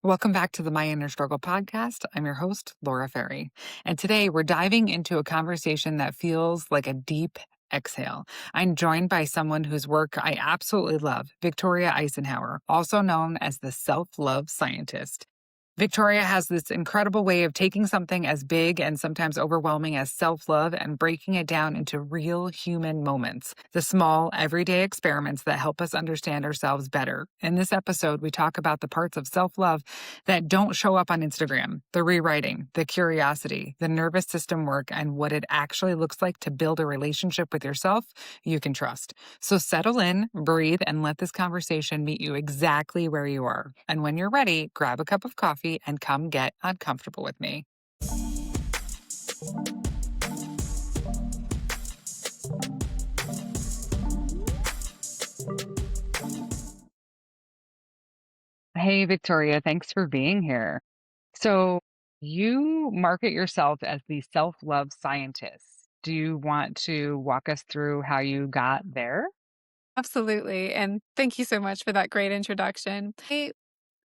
Welcome back to the My Inner Struggle podcast. I'm your host, Laura Ferry. And today we're diving into a conversation that feels like a deep exhale. I'm joined by someone whose work I absolutely love, Victoria Icenhower, also known as the self-love scientist. Victoria has this incredible way of taking something as big and sometimes overwhelming as self-love and breaking it down into real human moments, the small, everyday experiments that help us understand ourselves better. In this episode, we talk about the parts of self-love that don't show up on Instagram, the rewriting, the curiosity, the nervous system work, and what it actually looks like to build a relationship with yourself you can trust. So settle in, breathe, and let this conversation meet you exactly where you are. And when you're ready, grab a cup of coffee and come get uncomfortable with me. Hey, Victoria, thanks for being here. So, you market yourself as the self love scientist. Do you want to walk us through how you got there? Absolutely. And thank you so much for that great introduction. I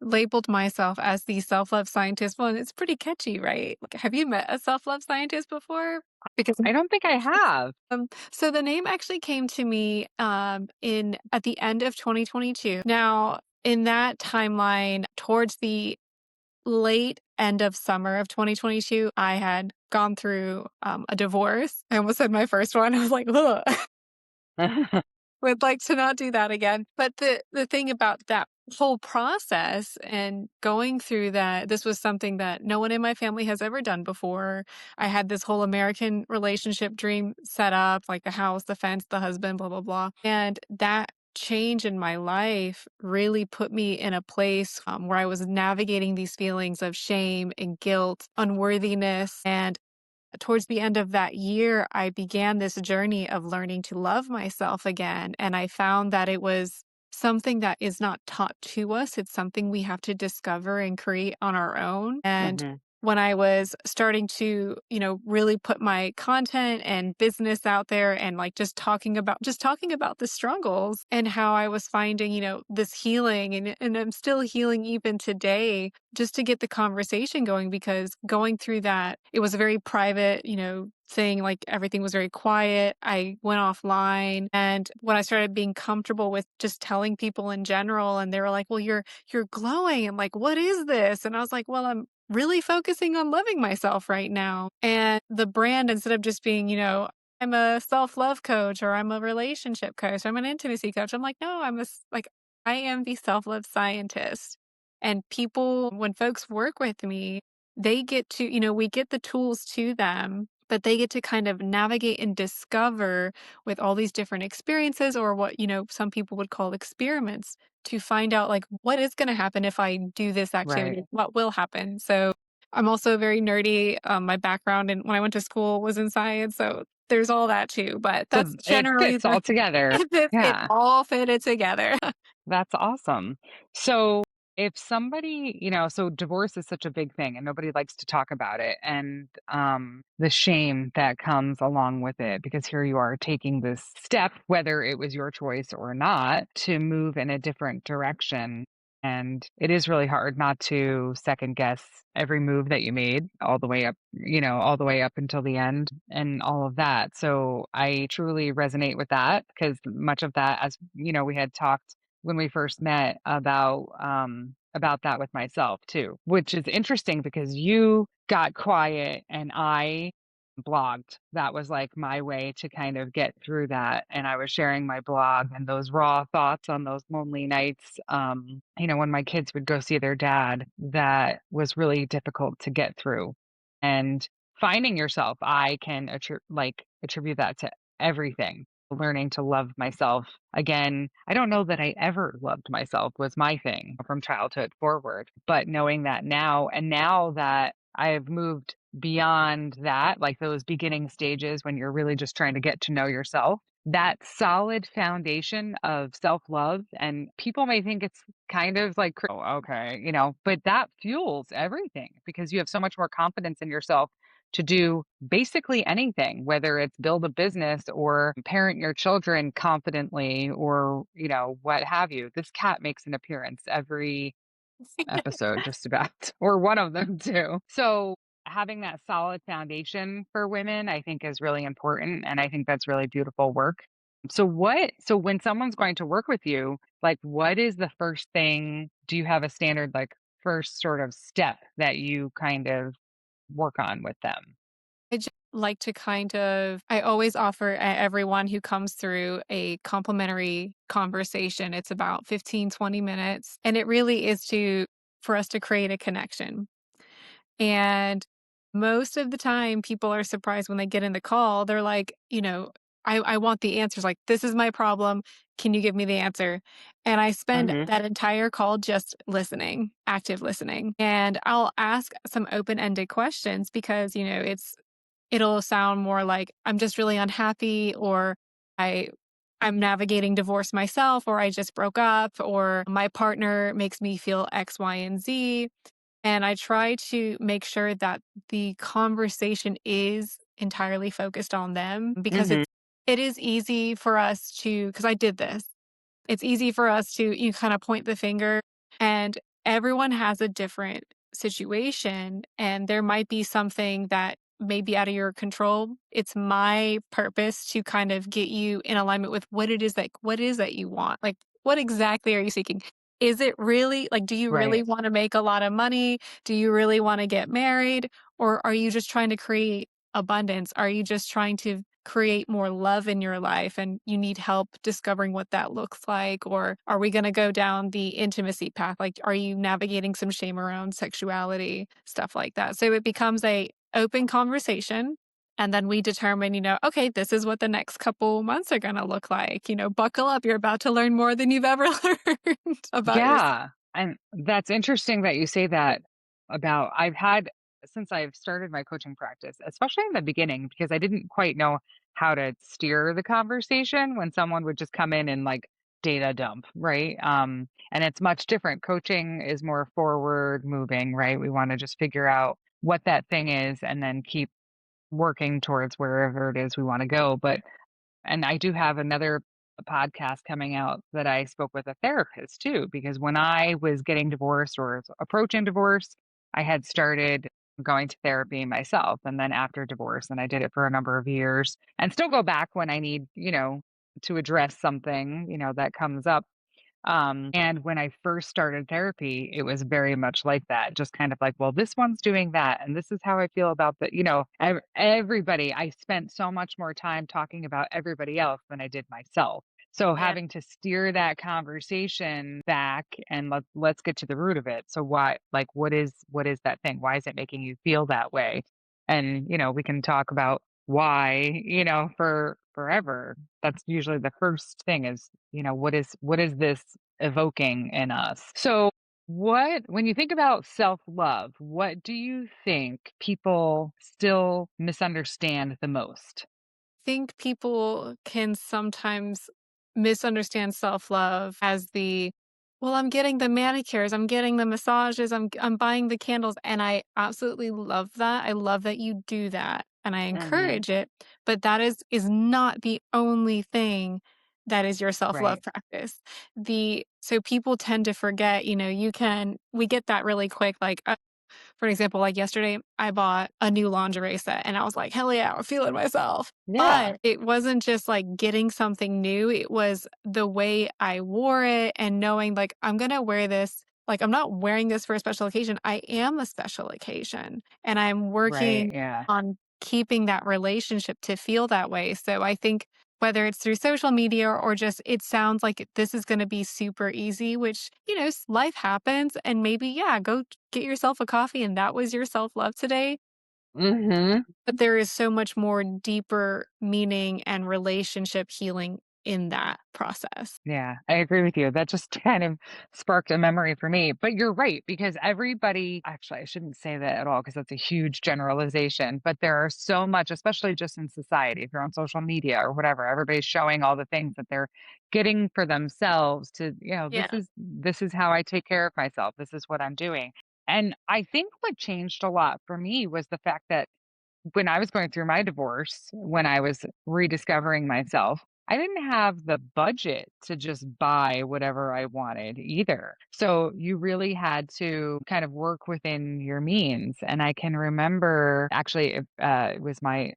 labeled myself as the self love scientist. Well, and it's pretty catchy, right? Like, have you met a self love scientist before? Because I don't think I have. so the name actually came to me in at the end of 2022. Now, in that timeline, towards the late end of summer of 2022, I had gone through a divorce. I almost said my first one. I was like, ugh. Would like to not do that again. But the thing about that whole process and going through that, this was something that no one in my family has ever done before. I had this whole American relationship dream set up, like the house, the fence, the husband, blah, blah, blah. And that change in my life really put me in a place where I was navigating these feelings of shame and guilt, unworthiness, and towards the end of that year, I began this journey of learning to love myself again. And I found that it was something that is not taught to us. It's something we have to discover and create on our own. And Mhm. when I was starting to, really put my content and business out there and like just talking about the struggles and how I was finding, this healing and I'm still healing even today just to get the conversation going because going through that, it was a very private, thing, like everything was very quiet. I went offline and when I started being comfortable with just telling people in general and they were like, "Well, you're glowing." I'm like, "What is this?" And I was like, "Well, I'm really focusing on loving myself right now." And the brand instead of just being, I'm a self-love coach or I'm a relationship coach, I'm an intimacy coach. I'm like, "No, I am the self-love scientist." And people, when folks work with me, they get to, we get the tools to them, but they get to kind of navigate and discover with all these different experiences or what, some people would call experiments to find out like what is going to happen if I do this Right. activity, what will happen. So I'm also very nerdy. My background and when I went to school was in science. So there's all that too, but So that's it generally fits all together. it Yeah. all fitted together. That's awesome. So if somebody, so divorce is such a big thing and nobody likes to talk about it and the shame that comes along with it because here you are taking this step whether it was your choice or not to move in a different direction and it is really hard not to second guess every move that you made all the way up, all the way up until the end and all of that. So I truly resonate with that because much of that as we had talked when we first met about that with myself too, which is interesting because you got quiet and I blogged. That was like my way to kind of get through that. And I was sharing my blog and those raw thoughts on those lonely nights. When my kids would go see their dad, that was really difficult to get through. And finding yourself, I can attribute that to everything learning to love myself again. I don't know that I ever loved myself was my thing from childhood forward, but knowing that now and now that I've moved beyond that, like those beginning stages when you're really just trying to get to know yourself, that solid foundation of self-love and people may think it's kind of like oh, okay, but that fuels everything because you have so much more confidence in yourself to do basically anything, whether it's build a business or parent your children confidently or, what have you. This cat makes an appearance every episode just about, or one of them too. So having that solid foundation for women, I think is really important. And I think that's really beautiful work. So when someone's going to work with you, like what is the first thing? Do you have a standard, like first sort of step that you kind of work on with them? I just like to I always offer everyone who comes through a complimentary conversation. It's about 15, 20 minutes. And it really is for us to create a connection. And most of the time, people are surprised when they get in the call. They're like, I want the answers. Like, this is my problem. Can you give me the answer? And I spend Hmm. that entire call just listening, active listening. And I'll ask some open ended questions because, it'll sound more like I'm just really unhappy or I I'm navigating divorce myself or I just broke up or my partner makes me feel X, Y, and Z. And I try to make sure that the conversation is entirely focused on them because Hmm. it is easy for us to because I did this. It's easy for us to you kind of point the finger and everyone has a different situation and there might be something that may be out of your control. It's my purpose to kind of get you in alignment with what is that you want? Like what exactly are you seeking? Is it really like do you really Right. want to make a lot of money? Do you really want to get married? Or are you just trying to create abundance? Are you just trying to create more love in your life and you need help discovering what that looks like? Or are we going to go down the intimacy path? Like, are you navigating some shame around sexuality, stuff like that? So it becomes a open conversation. And then we determine, okay, this is what the next couple months are going to look like. Buckle up. You're about to learn more than you've ever learned about yourself. Yeah, and that's interesting that you say that about I've had since I've started my coaching practice, especially in the beginning, because I didn't quite know how to steer the conversation when someone would just come in and like data dump, right? And it's much different. Coaching is more forward moving, right? We want to just figure out what that thing is and then keep working towards wherever it is we want to go. But and I do have another podcast coming out that I spoke with a therapist too, because when I was getting divorced or was approaching divorce, I had started going to therapy myself. And then after divorce, and I did it for a number of years and still go back when I need, to address something, that comes up. And when I first started therapy, it was very much like that, just kind of like, well, this one's doing that. And this is how I feel about that. Everybody, I spent so much more time talking about everybody else than I did myself. So Yeah. having to steer that conversation back and let's get to the root of it. So why, like, what is that thing? Why is it making you feel that way? And, we can talk about why, for forever. That's usually the first thing is, what is this evoking in us? So what when you think about self-love, what do you think people still misunderstand the most? Think people can sometimes misunderstand self-love as well, I'm getting the manicures, I'm getting the massages, I'm buying the candles, and I absolutely love that. I love that you do that, and I Mhm. encourage it, but that is not the only thing that is your self-love Right. practice. The so people tend to forget, we get that really quick, like, for example, like yesterday, I bought a new lingerie set and I was like, hell yeah, I'm feeling myself. Yeah. But it wasn't just like getting something new, it was the way I wore it and knowing like I'm going to wear this. Like, I'm not wearing this for a special occasion. I am a special occasion. And I'm Right. working Yeah. on keeping that relationship to feel that way. So I think whether it's through social media or just it sounds like this is going to be super easy, which, life happens. And maybe, yeah, go get yourself a coffee and that was your self-love today. Mhm. But there is so much more deeper meaning and relationship healing in that process. Yeah, I agree with you. That just kind of sparked a memory for me. But you're right, because everybody, actually, I shouldn't say that at all because that's a huge generalization. But there are so much, especially just in society, if you're on social media or whatever, everybody's showing all the things that they're getting for themselves to, Yeah. this is how I take care of myself. This is what I'm doing. And I think what changed a lot for me was the fact that when I was going through my divorce, when I was rediscovering myself, I didn't have the budget to just buy whatever I wanted either. So you really had to kind of work within your means. And I can remember actually, it was my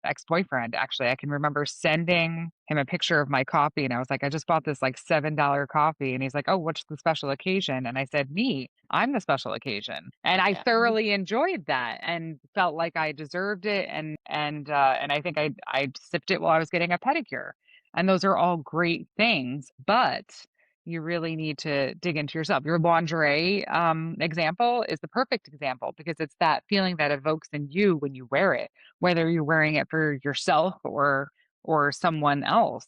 ex-boyfriend, actually. I can remember sending him a picture of my coffee, and I was like, "I just bought this, like, $7 coffee," and he's like, "Oh, what's the special occasion?" And I said, "Me, I'm the special occasion." And I Yeah. thoroughly enjoyed that and felt like I deserved it, and I think I sipped it while I was getting a pedicure. And those are all great things, but you really need to dig into yourself. Your lingerie, example is the perfect example because it's that feeling that evokes in you when you wear it, whether you're wearing it for yourself or someone else.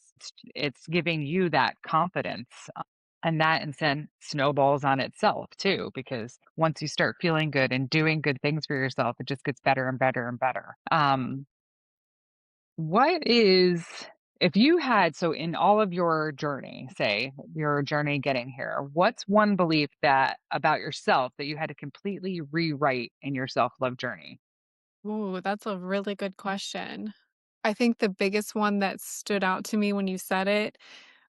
It's giving you that confidence. And that and then snowballs on itself too, because once you start feeling good and doing good things for yourself, it just gets better and better and better. What is if you had so in all of your journey, say your journey getting here, what's one belief that about yourself that you had to completely rewrite in your self-love journey? Ooh, that's a really good question. I think the biggest one that stood out to me when you said it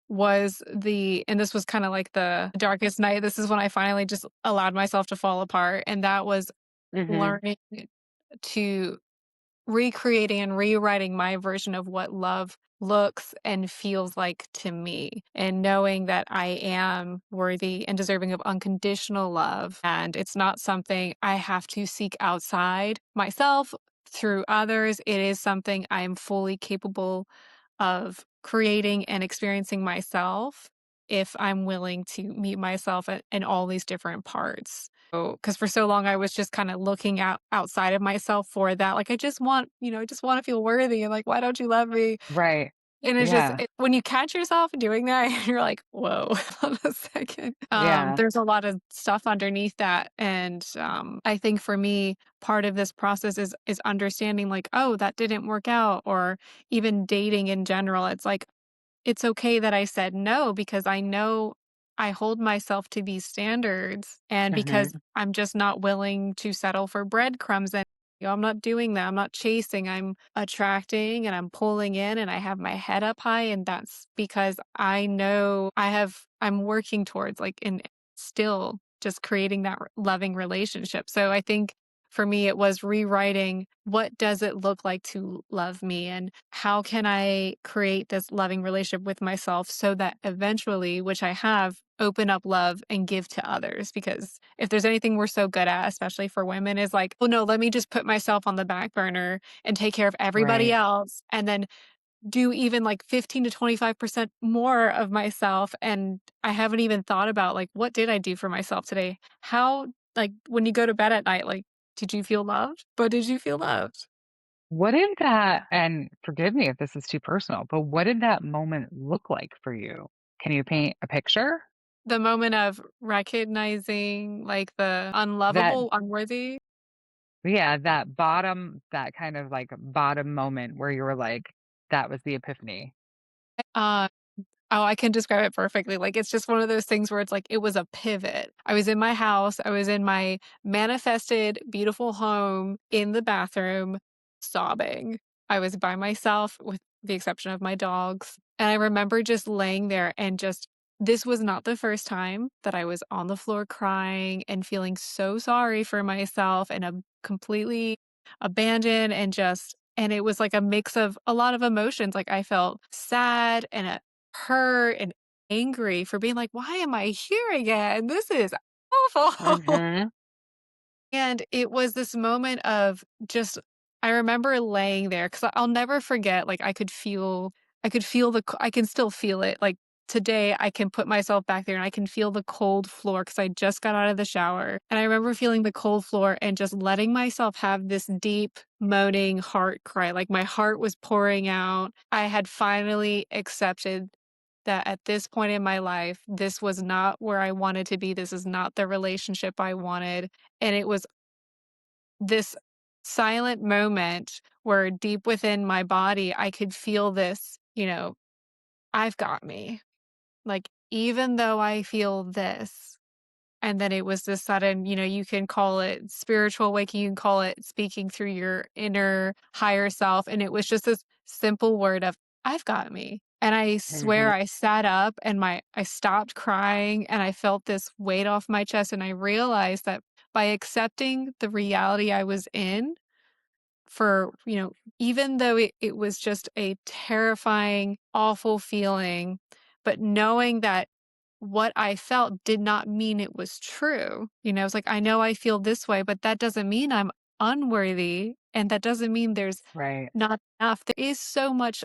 was and this was kinda like the darkest night. This is when I finally just allowed myself to fall apart, and that was Mhm. learning to recreating and rewriting my version of what love looks and feels like to me, and knowing that I am worthy and deserving of unconditional love. And it's not something I have to seek outside myself through others. It is something I am fully capable of creating and experiencing myself if I'm willing to meet myself in all these different parts. Because for so long I was just kind of looking outside of myself for that. Like, I just want, I just want to feel worthy. And like, why don't you love me? Right. And it's just Yeah. when you catch yourself doing that, you're like, whoa, hold on a second. Yeah. There's a lot of stuff underneath that. And I think for me, part of this process is understanding like, oh, that didn't work out, or even dating in general. It's like, it's okay that I said no because I know I hold myself to these standards, and because Mhm. I'm just not willing to settle for breadcrumbs, and I'm not doing that. I'm not chasing. I'm attracting and I'm pulling in, and I have my head up high, and that's because I know I'm working towards like and still just creating that loving relationship. So I think for me it was rewriting, what does it look like to love me, and how can I create this loving relationship with myself so that eventually, which I have, open up love and give to others. Because if there's anything we're so good at, especially for women, is like, oh no, let me just put myself on the back burner and take care of everybody Right. else, and then do even like 15 to 25% more of myself. And I haven't even thought about like, what did I do for myself today? How, like, when you go to bed at night, like, did you feel loved? But did you feel loved? What did that and forgive me if this is too personal, but what did that moment look like for you? Can you paint a picture? The moment of recognizing like the That unlovable, unworthy. yeah, that kind of like bottom moment where you were like, that was the epiphany. Uh, Oh, I can describe it perfectly. Like, it's just one of those things where it's like, it was a pivot. I was in my house, I was in my manifested beautiful home in the bathroom, sobbing. I was by myself with the exception of my dogs. And I remember just laying there and just, this was not the first time that I was on the floor crying and feeling so sorry for myself and completely abandoned, and and it was like a mix of a lot of emotions. Like, I felt sad and hurt and angry for being like, "Why am I here again? This is awful." Mhm. And it was this moment of just I remember laying there because I'll never forget, like, I can still feel it, like, today I can put myself back there and I can feel the cold floor because I just got out of the shower, and I remember feeling the cold floor and just letting myself have this deep, moaning heart cry, like, my heart was pouring out. I had finally accepted that at this point in my life, this was not where I wanted to be, this is not the relationship I wanted, and it was this silent moment where deep within my body, I could feel this, "I've got me." Like, even though I feel this, and then it was this sudden, you can call it spiritual awakening, you can call it speaking through your inner higher self, and it was just this simple word of, "I've got me." And I swear Mhm. I sat up and I stopped crying and I felt this weight off my chest and I realized that by accepting the reality I was in for, even though it was just a terrifying, awful feeling, but knowing that what I felt did not mean it was true. It's like, I know I feel this way, but that doesn't mean I'm unworthy. And that doesn't mean there's Right. not enough. There is so much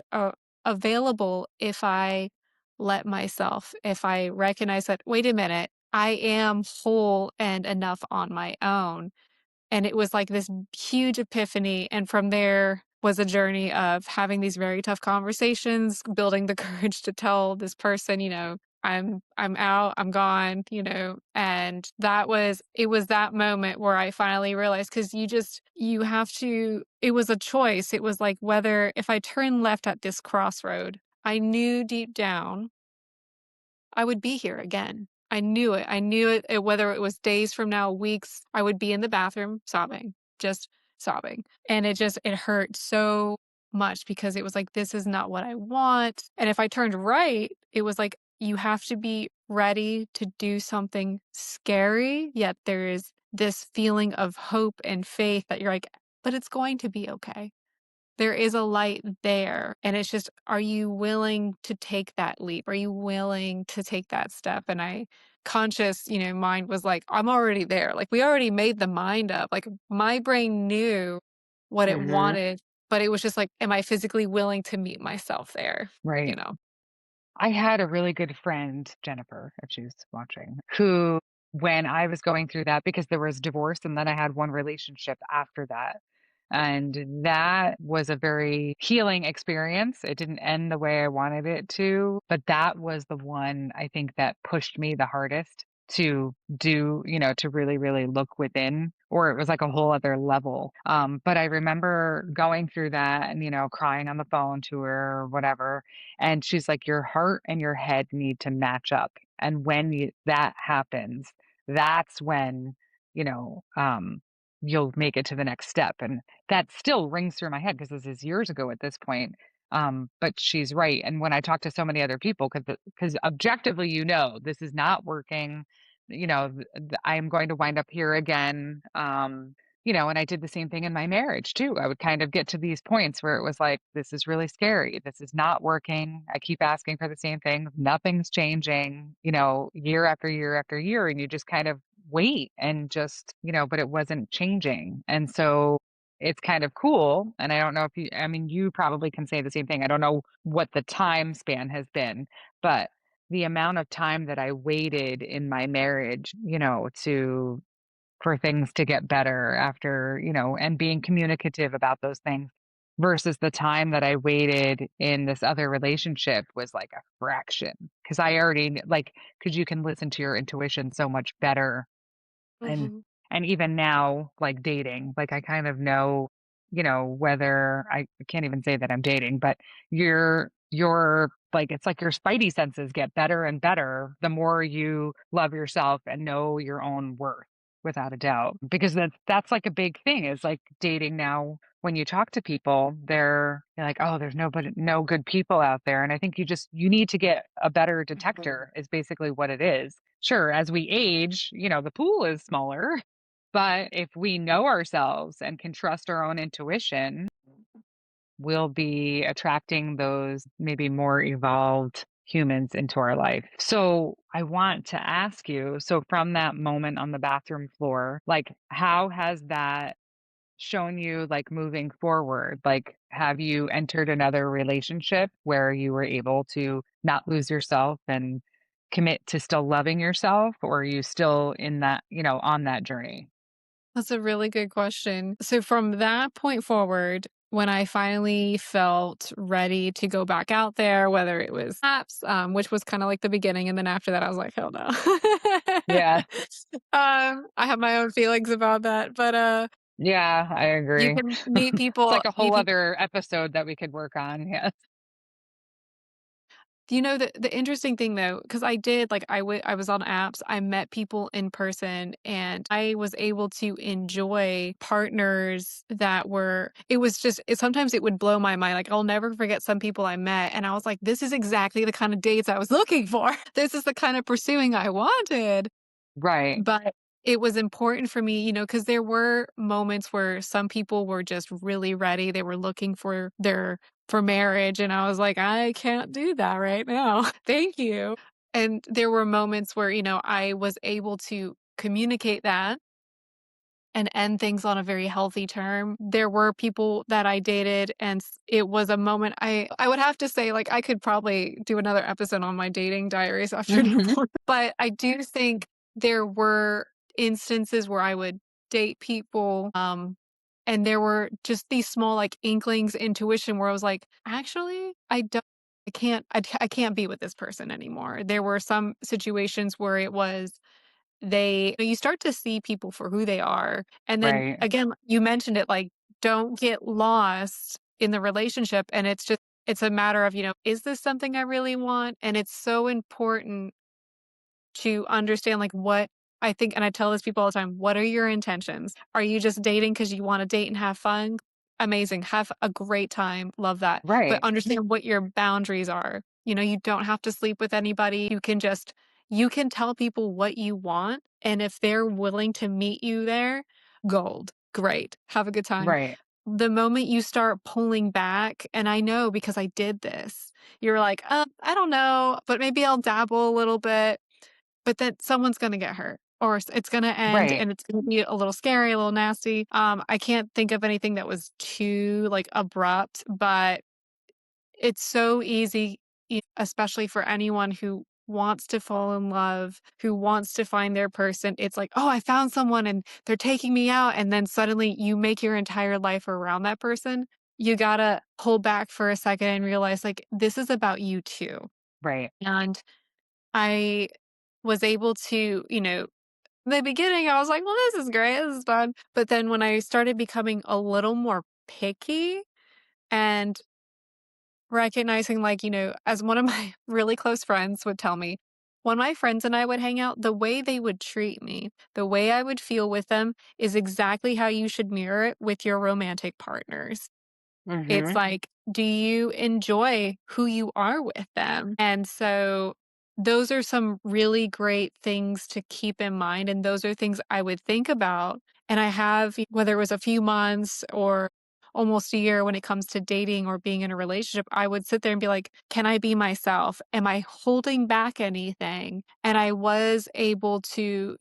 available if I let myself, if I recognize that, wait a minute, I am whole and enough on my own. And it was like this huge epiphany, and from there was a journey of having these very tough conversations, building the courage to tell this person, I'm out, I'm gone, and it was that moment where I finally realized, because you have to, it was a choice. It was like, whether if I turn left at this crossroad, I knew deep down I would be here again. I knew it. I knew it, whether it was days from now, weeks, I would be in the bathroom sobbing, just sobbing. And it hurt so much because it was like, this is not what I want. And if I turned right, it was like, you have to be ready to do something scary, yet there is this feeling of hope and faith that you're like, but it's going to be okay. There is a light there, and it's just, are you willing to take that leap? Are you willing to take that step? And mind was like, I'm already there. Like, we already made the mind up. Like, my brain knew what it Mhm. wanted, but it was just like, am I physically willing to meet myself there? You Right. know? I had a really good friend, Jennifer, if she's watching, who, when I was going through that, because there was divorce and then I had one relationship after that. And that was a very healing experience. It didn't end the way I wanted it to, but that was the one I think that pushed me the hardest to do, to really, really look within, or it was like a whole other level. But I remember going through that and, crying on the phone to her or whatever, and she's like, your heart and your head need to match up. And when that happens, that's when, you know, um, you'll make it to the next step. And that still rings through my head because this is years ago at this point. But she's right. And when I talk to so many other people, because objectively, this is not working. I am going to wind up here again. And I did the same thing in my marriage too. I would kind of get to these points where it was like, this is really scary. This is not working. I keep asking for the same thing. Nothing's changing, year after year after year. And you just kind of wait and just, but it wasn't changing. And so it's kind of cool. And I don't know if I mean, you probably can say the same thing. I don't know what the time span has been, but the amount of time that I waited in my marriage, for things to get better after, and being communicative about those things versus the time that I waited in this other relationship was like a fraction. Cause I already like, cause you can listen to your intuition so much better. And, Mhm. and even now, like dating, like I kind of know, whether I can't even say that I'm dating, but you're like, it's like your spidey senses get better and better the more you love yourself and know your own worth, without a doubt. Because that's like a big thing is like dating now. When you talk to people, they're like, oh, there's no good people out there. And I think you need to get a better detector is basically what it is. Sure, as we age, the pool is smaller, but if we know ourselves and can trust our own intuition, we'll be attracting those maybe more evolved humans into our life. So I want to ask you, so from that moment on the bathroom floor, like how has that shown you like moving forward? Like have you entered another relationship where you were able to not lose yourself and commit to still loving yourself, or are you still in that, on that journey? That's a really good question. So from that point forward, when I finally felt ready to go back out there, whether it was apps, which was kind of like the beginning, and then after that, I was like, hell no. Yeah. I have my own feelings about that, but Yeah, I you agree. can meet It's people, like a whole other episode that we could work on. Yes. The interesting thing though, because I was on apps, I met people in person, and I was able to enjoy partners that were it was just sometimes it would blow my mind, like, I'll never forget some people I met, and I was like, "This is exactly the kind of dates I was looking for. This is the kind of pursuing I wanted." Right. But it was important for me, because there were moments where some people were just really ready. They were looking for marriage, and I was like, "I can't do that right now. Thank you." And there were moments where, I was able to communicate that and end things on a very healthy term. There were people that I dated, and it was a moment I would have to say, like, I could probably do another episode on my dating diaries after Mhm. divorce, but I do think there were instances where I would date people, and there were just these small, like, inklings, intuition where I was like, "Actually, I can't be with this person anymore." There were some situations where it was you start to see people for who they are. And then Right. again, you mentioned it, like, don't get lost in the relationship. And it's a matter of, is this something I really want? And it's so important to understand, like, what I think, and I tell this people all the time, what are your intentions? Are you just dating because you want to date and have fun? Amazing. Have a great time. Love that. But Right. understand what your boundaries are. You don't have to sleep with anybody. You can tell people what you want. And if they're willing to meet you there, gold. Great. Have a good time. Right. The moment you start pulling back, and I know because I did this, you're like, I don't know, but maybe I'll dabble a little bit, but then someone's gonna get hurt, or it's gonna end, Right. and it's gonna be a little scary, a little nasty. I can't think of anything that was too, like, abrupt, but it's so easy, especially for anyone who wants to fall in love, who wants to find their person. It's like, "Oh, I found someone and they're taking me out," and then suddenly you make your entire life around that person. You gotta pull back for a second and realize, like, this is about you too. Right. And I was able to, in the beginning, I was like, "Well, this is great. This is fun." But then when I started becoming a little more picky and recognizing, like, as one of my really close friends would tell me, when my friends and I would hang out, the way they would treat me, the way I would feel with them is exactly how you should mirror it with your romantic partners. It's Mhm. like, do you enjoy who you are with them? And so those are some really great things to keep in mind. And those are things I would think about. And I have, whether it was a few months or almost a year when it comes to dating or being in a relationship, I would sit there and be like, can I be myself? Am I holding back anything? And I was able to,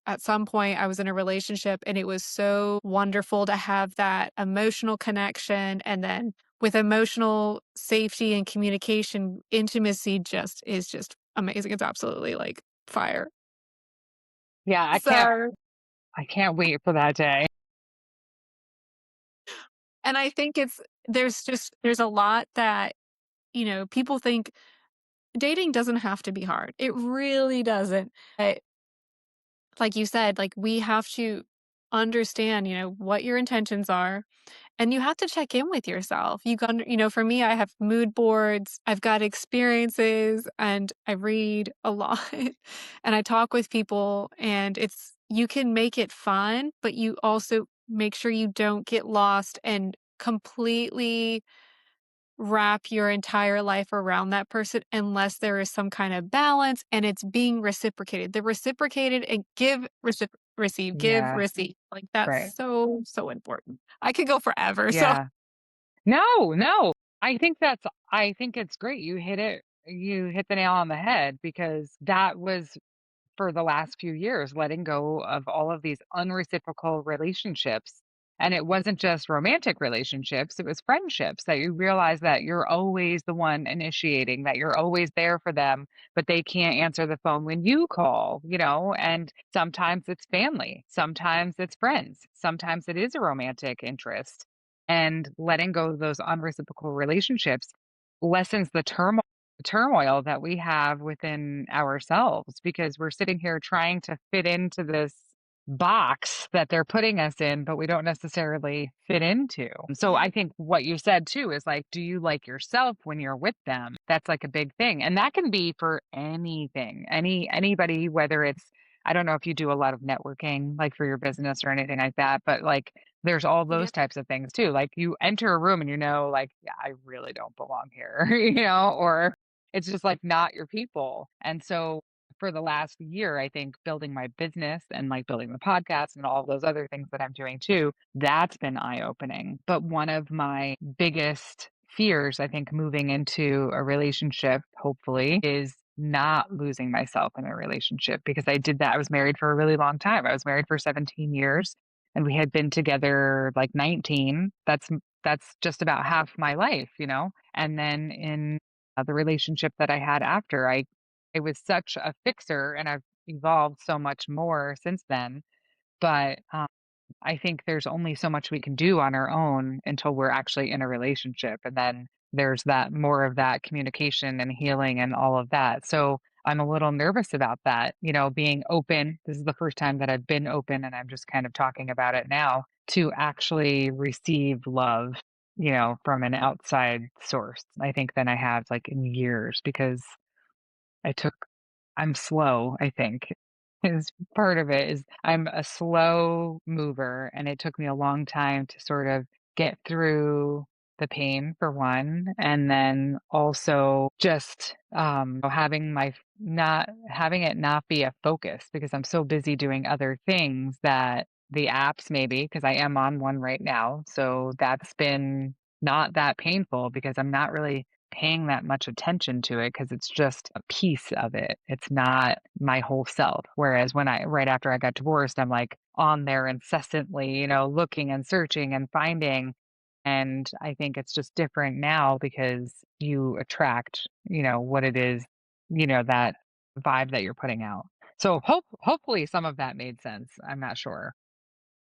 at some point I was in a relationship and it was so wonderful to have that emotional connection. And then with emotional safety and communication, intimacy just amazing. It's absolutely like fire. Yeah, So, I can't wait for that day. and I think there's a lot that, people think dating doesn't have to be hard. It really doesn't. But like you said, like, we have to understand, what your intentions are. And you have to check in with yourself. For me, I have mood boards, I've got experiences, and I read a lot and I talk with people, and you can make it fun, but you also make sure you don't get lost and completely wrap your entire life around that person unless there is some kind of balance and it's being reciprocated. The reciprocated and receive, give, Yeah. receive. Like, that's Right. so, so important. I could go forever. So, Yeah. No, no. I think it's great. You hit the nail on the head because that was for the last few years, letting go of all of these unreciprocal relationships. And it wasn't just romantic relationships, it was friendships that you realize that you're always the one initiating, that you're always there for them, but they can't answer the phone when you call, and sometimes it's family, sometimes it's friends, sometimes it is a romantic interest. And letting go of those unreciprocal relationships lessens the turmoil that we have within ourselves because we're sitting here trying to fit into this box that they're putting us in, but we don't necessarily fit into. So I think what you said too is like, do you like yourself when you're with them? That's like a big thing. And that can be for anything, anybody, whether it's, I don't know if you do a lot of networking like for your business or anything like that, but like there's all those Yep. types of things too. Like you enter a room and you know, like, yeah, I really don't belong here, or it's just like not your people. And so for the last year, I think building my business and like building the podcast and all those other things that I'm doing too, that's been eye opening. But one of my biggest fears, I think, moving into a relationship, hopefully, is not losing myself in a relationship because I did that. I was married for a really long time. I was married for 17 years and we had been together like 19. That's just about half my life. And then in the relationship that I had after, I was such a fixer and I've evolved so much more since then. But I think there's only so much we can do on our own until we're actually in a relationship. And then there's that more of that communication and healing and all of that. So I'm a little nervous about that, being open. This is the first time that I've been open and I'm just kind of talking about it now to actually receive love, from an outside source. I think than I have like in years because I took I'm slow, I think, is part of it is I'm a slow mover, and it took me a long time to sort of get through the pain for one, and then also just, having my not having it not be a focus because I'm so busy doing other things that the apps maybe because I am on one right now, so that's been not that painful because I'm not really paying that much attention to it because it's just a piece of it. It's not my whole self. Whereas when right after I got divorced, I'm like on there incessantly, looking and searching and finding. And I think it's just different now because you attract, what it is, that vibe that you're putting out. So hopefully some of that made sense. I'm not sure.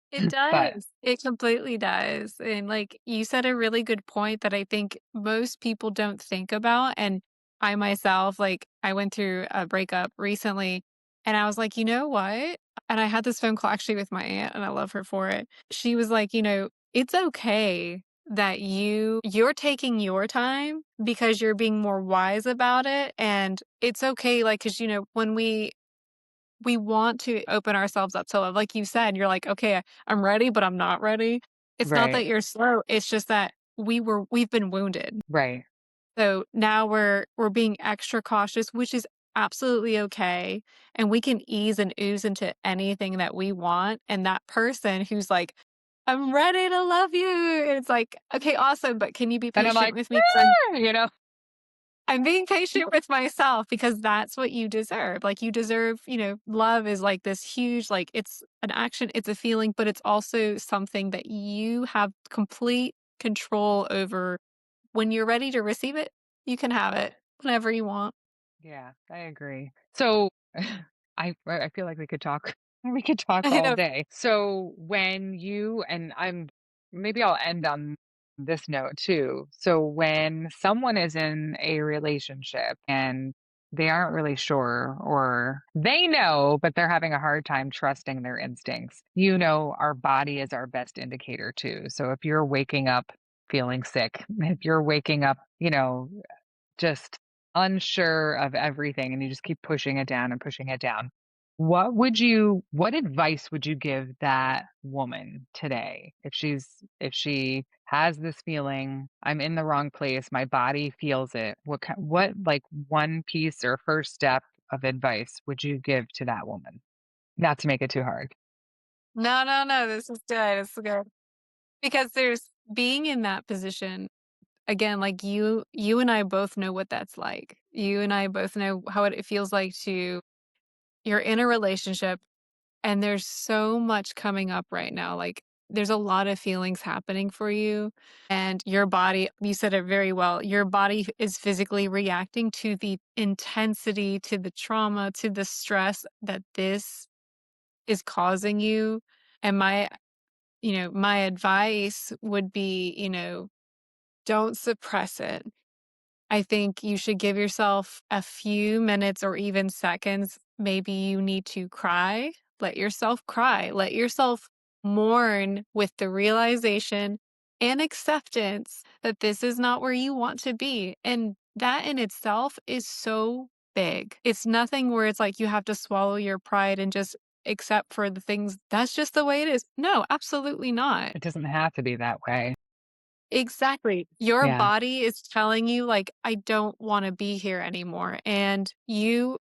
It But does. It completely does. And like you said a really good point that I think most people don't think about. And I myself, like I went through a breakup recently and I was like, you know what? And I had this phone call actually with my aunt and I love her for it. She was like, it's okay that you're taking your time because you're being more wise about it. And it's okay, like, cause when we want to open ourselves up to love. Like you said, you're like, "Okay, I'm ready, but I'm not ready." It's not right, that you're slow, it's just that we've been wounded. right. So now we're being extra cautious, which is absolutely okay, and we can ease and ooze into anything that we want, and that person who's like, "I'm ready to love you." And it's like, "Okay, awesome, but can you be And I'm patient like, with me 'cause "Ah," I'm being patient with myself because that's what you deserve. Like you deserve, love is like this huge, like it's an action, it's a feeling, but it's also something that you have complete control over. When you're ready to receive it, you can have it whenever you want. Yeah, I agree. So I feel like we could talk we could talk all day. So when you and I'm maybe I'll end on this note too. So when someone is in a relationship and they aren't really sure or they know but they're having a hard time trusting their instincts. Our body is our best indicator too. So if you're waking up feeling sick, if you're waking up, just unsure of everything and you just keep pushing it down and pushing it down. What advice would you give that woman today if she has this feeling, I'm in the wrong place, my body feels it. What like one piece or first step of advice would you give to that woman? Not to make it too hard. No, no, no. This is good. It's good. Because there's being in that position, again, like you and I both know what that's like. You and I both know how it feels like to you're in a relationship and there's so much coming up right now. Like there's a lot of feelings happening for you and your body, you said it very well. Your body is physically reacting to the intensity, to the trauma, to the stress that this is causing you. And my advice would be, don't suppress it. I think you should give yourself a few minutes or even seconds. Maybe you need to cry. let yourself cry, let yourself mourn with the realization and acceptance that this is not where you want to be. And that in itself is so big. It's nothing where it's like you have to swallow your pride and just accept for the things that's just the way it is. No, absolutely not. It doesn't have to be that way. Exactly. Your Yeah. body is telling you, like, I don't want to be here anymore. And you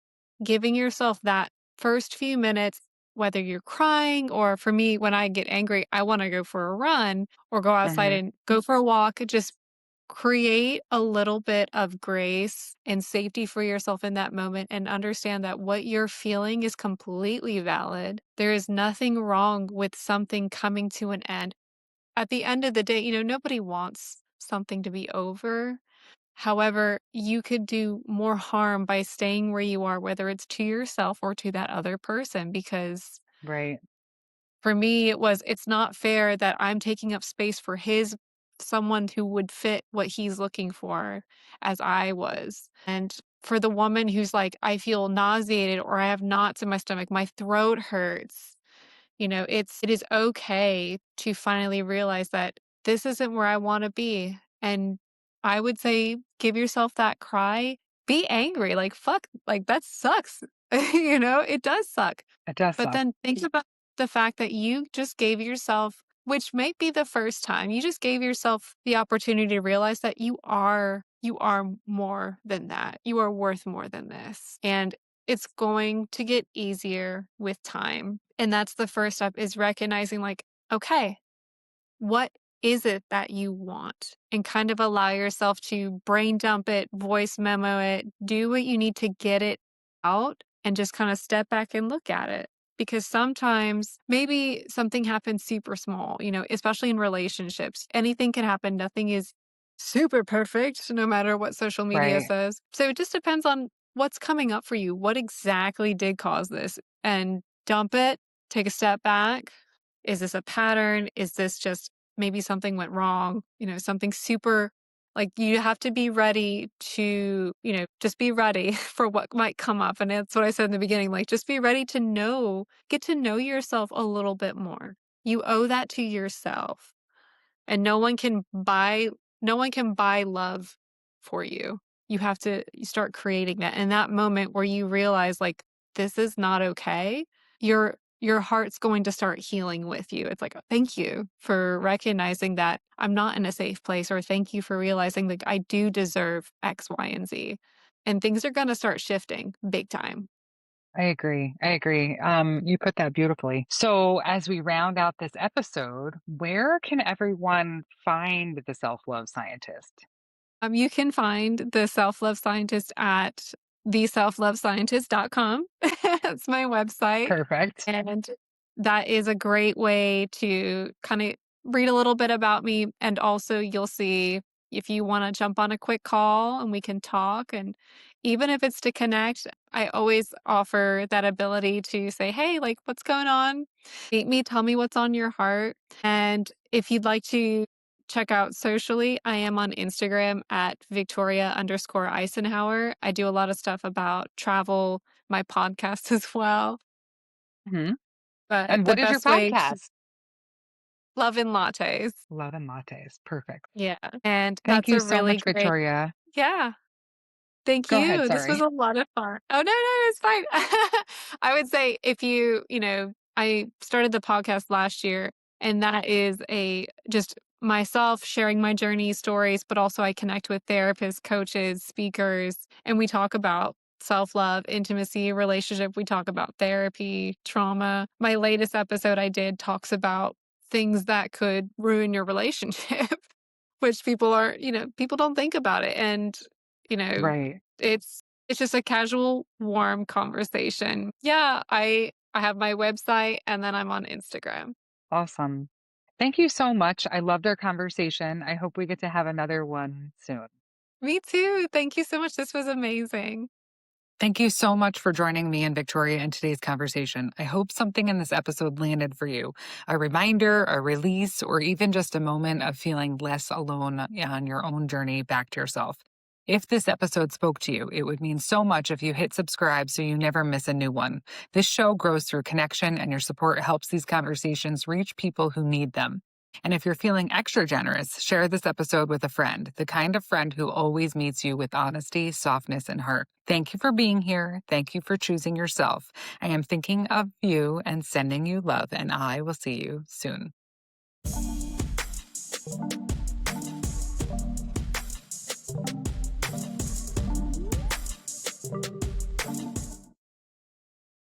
giving yourself that first few minutes, whether you're crying or for me, when I get angry, I want to go for a run or go outside Mhm. and go for a walk. Just create a little bit of grace and safety for yourself in that moment and understand that what you're feeling is completely valid. There is nothing wrong with something coming to an end. At the end of the day, nobody wants something to be over. However, you could do more harm by staying where you are, whether it's to yourself or to that other person, because Right. for me, it's not fair that I'm taking up space for someone who would fit what he's looking for as I was. And for the woman who's like, I feel nauseated or I have knots in my stomach, my throat hurts. It is okay to finally realize that this isn't where I want to be. And I would say give yourself that cry. Be angry. Like fuck, like that sucks. It does suck. It does But suck. then think about the fact that you just gave yourself, which may be the first time, you just gave yourself the opportunity to realize that you are more than that. You are worth more than this. And it's going to get easier with time. And that's the first step is recognizing like, okay, what is it that you want? And kind of allow yourself to brain dump it, voice memo it, do what you need to get it out and just kind of step back and look at it. Because sometimes maybe something happens super small, especially in relationships. Anything can happen. Nothing is super perfect, no matter what social media Right. says. So it just depends on what's coming up for you. What exactly did cause this? And dump it, take a step back, is this a pattern? Is this just maybe something went wrong? Something super like you have to be ready to, just be ready for what might come up. And that's what I said in the beginning. Like, just be ready to get to know yourself a little bit more. You owe that to yourself. And no one can buy love for you. You have to start creating that. And that moment where you realize like this is not okay, your heart's going to start healing with you. It's like, thank you for recognizing that I'm not in a safe place, or thank you for realizing that I do deserve X, Y, and Z. And things are going to start shifting big time. I agree. I agree. You put that beautifully. So, as we round out this episode, where can everyone find the self love scientist? You can find the self-love scientist at theselflovescientist.com. That's my website. Perfect. And that is a great way to kind of read a little bit about me. And also, you'll see if you want to jump on a quick call and we can talk. And even if it's to connect, I always offer that ability to say, hey, like, what's going on? Meet me, tell me what's on your heart. And if you'd like to check out socially, I am on Instagram at Victoria_Icenhower. I do a lot of stuff about travel, my podcast as well. Mhm. But And the what is your best way to podcast? love in lattes. Love and Lattes. Perfect. Yeah. And Thank that's you a so really much, great Victoria. yeah. Thank Go ahead. you. This was Sorry. a lot of fun. Oh, no, no, it's fine. I would say if I started the podcast last year, and that is just myself sharing my journey stories, but also I connect with therapists, coaches, speakers, and we talk about self-love, intimacy, relationship. We talk about therapy, trauma. My latest episode I did talks about things that could ruin your relationship, which people don't think about it. And, you know, Right. it's just a casual, warm conversation. Yeah, I have my website and then I'm on Instagram. Awesome. Thank you so much. I loved our conversation. I hope we get to have another one soon. Me too. Thank you so much. This was amazing. Thank you so much for joining me and Victoria in today's conversation. I hope something in this episode landed for you, a reminder, a release, or even just a moment of feeling less alone on your own journey back to yourself. If this episode spoke to you, it would mean so much if you hit subscribe so you never miss a new one. This show grows through connection, and your support helps these conversations reach people who need them. And if you're feeling extra generous, share this episode with a friend, the kind of friend who always meets you with honesty, softness, and heart. Thank you for being here. Thank you for choosing yourself. I am thinking of you and sending you love, and I will see you soon.